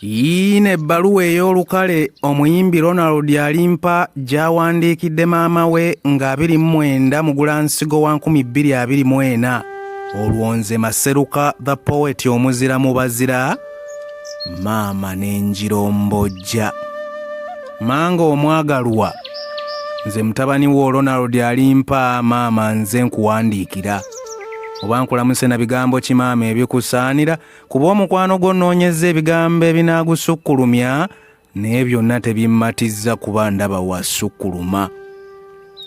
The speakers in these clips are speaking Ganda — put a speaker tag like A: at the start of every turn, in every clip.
A: Ine ebbaluwa ey'olukale omuyimbi Ronald alimpa gy'awandiikidde maama we nga 29 Mugulansigo wa 2024. Olwo nze Maseruka the Poet omuzira mu bazira, maama n'enjirombojja. Manga omwagalwa, nze mutabani wo Ronald alimpa, maama nze nkuwandiikira. Oba nkulamuse na bigambo ki maama ebikusaanira, kuba omukwano gw'onnoonyeza ebigambo ebinaagusukkulumya naye byonna tebimmatizza kuba ndaba wasukkuluma.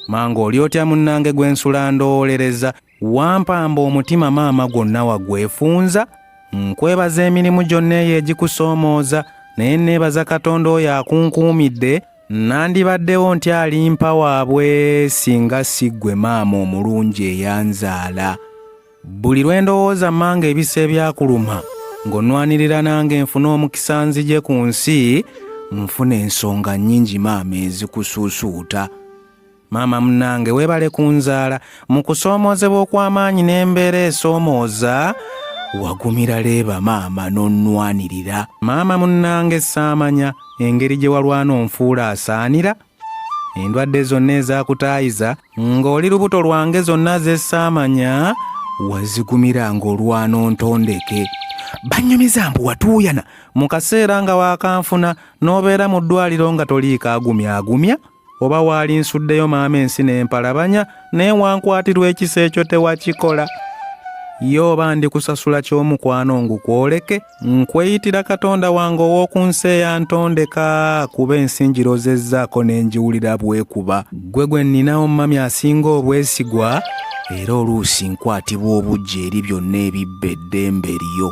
A: Manga oli otya munnange gwe nsula ndowoolereza, wampamba omutima maama gwonna wagwefunza. Nkwebaza emirimu gyonna eyo egikusoomooza, naye neebaza Katonda oyo akunkuumidde. Nandibaddewo nti alimpa waabwe singa si ggwe maama omulungi eyanzaala. Buli lwe ndowooza manga ebisa ebyakuluma ng'onnwanirira nange nfune omukisa nzije ku nsi, nfuna ensonga nnyingi maama ezikusuusuuta. Maama munnange weebale kunzaala, mu kusoomoozebwa okw'amaanyi n'embeera esoomooza, wagumira leeba maama n'onnwanirira. Maama munnange saamanya engeri gye walwana onfuula asaanira. Endwadde zonna ezaakutaayiza ng'oli lubuto lwange zonna ze saamanya, wazigumira ng'olwana ontondeke. Bannyumiza mbu watuuyana mu kaseera nga waakanfuna n'obeera mu ddwaliro nga toliika agumya, oba waali nsuddeyo maama ensi n'empalabanya naye wankwatirwa ekisa ekyo tewakikola. Yo oba ndikusasula ky'omukwano ngukwoleke, nkweyitira Katonda wange ow'oku nsi eyantondeka, kuba ensi ngirozezzaako n'enjiwulira bwekuba. Gwe nninawo mami asinga obwesigwa, era oluusi nkwatibwa obujja eri byonna ebibba eddembe lyo.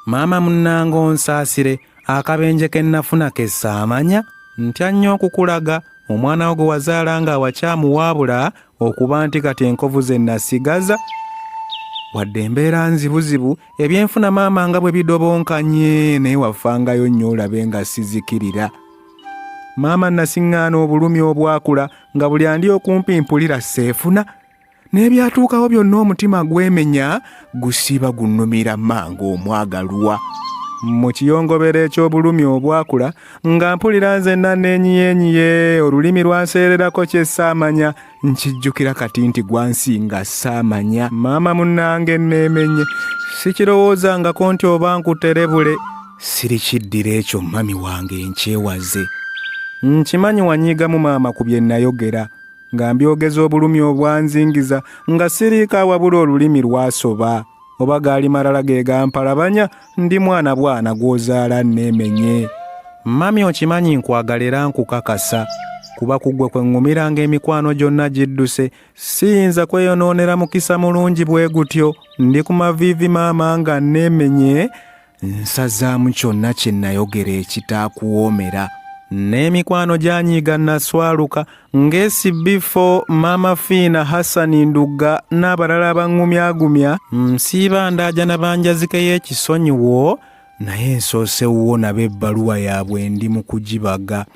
A: Maama munnange onsaasire, akabenje ke nnafuna ke saamanya. Ntya nnyo okukulaga omwana wo gwe wazaala nga awakyamuwaabula okuba nti kati enkovu ze nasigaza. Wadde embeera nzibuzibu, ebyenfuna maama nga bwe bidobonkanye, naye wafangayo nnyo olabe nga sizikirira. Maama nasiŋŋaana obulumi obwakula nga buli andi okumpi mpulira seefuna, n'ebyatuukawo byonna omutima gwemenya gusiiba gunnumira manga omwagalwa. Mu kiyongobero eky'obulumi obwakula nga mpulira nzenna neenyiyenyiye, olulimi lwanseererako kye saamanya, nkijjukira kati nti gwansinga saamanya. Maama munnange neemenye, sikirowoozangako nti oba nkuterebule, sirikiddira ekyo mami wange nkyewaze. Nkimanyi wanyiigamu maama ku bye nayogera, nga mbyogeza obulumi obwanzingiza, nga siriika wabula olulimi lwasoba. Oba gaali malala ge gampalabanya, ndi mwana bwana gw'ozaala neemenye. Mami okimanyi nkwagala era nkukakasa, kuba ku ggwe kwe ŋŋumiranga emikwano gyonna gidduse. Siyinza kweyonoonera mukisa mulungi bwe gutyo. Ndi ku maviivi maama nga neemenye, nsazaamu kyonna kye nayogera ekitaakuwoomera. N'emikwano gyanyiiga naswaluka ng'esibifo Maama Fiina Hassani Ndugga n'abalala abanŋumyagumya. Nsiiba ndaaja na banjazike y'ekisonyiwo, naye nsoosewo nabo ebbaluwa yaabwe ndi mu kugibaga.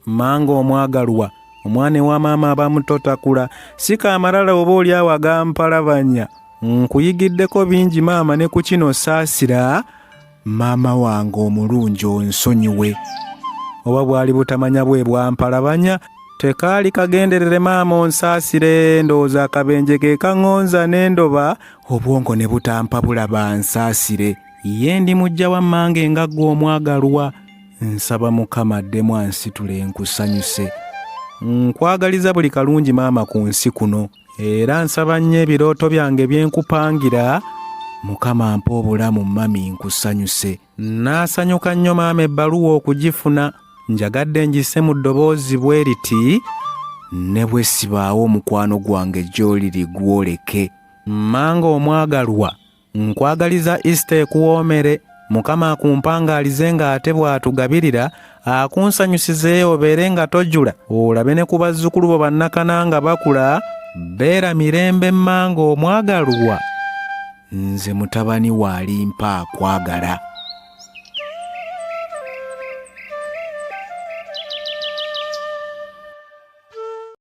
A: Manga omwagalwa, omwana ewa maama abamutotakula, si kaamalala oba oli awo agampalabanya. Nkuyigiddeko bingi maama, ne ku kino saasira. Maama wange omulungi onsonyiwe. Oba bwali butamanya bwe bwampalabanya, tekaali kagenderere maama onsaasire. Ndowooza akabenje ke kaŋŋonza n'endoba, obwongo ne butampa bulaba nsaasire. Ye ndi mujja wa mmange nga ggwe omwagalwa, nsaba Mukama addemu ansitule nkusanyuse. Nkwagaliza buli kalungi maama ku nsi kuno, era nsaba nnyo ebirooto byange bye nkupangira, Mukama ampa obulamu mami nkusanyuse. Naasanyuka nnyo maama ebbaluwa okugifuna, njagadde njise mu ddoboozi bwe riti, ne bwe sibaawo omukwano gwange gy'oliri gwoleke. Manga omwagalwa, nkwagaliza Easter ekuwoomere, Mukama akumpangaalize ng'ate bw'atugabirira, akunsanyusize obeere nga tojjula, olabe ne ku bazzukulu bo bannakana nga bakula. Beera mirembe manga omwagalwa, nze mutabani wa alimpa akwagala.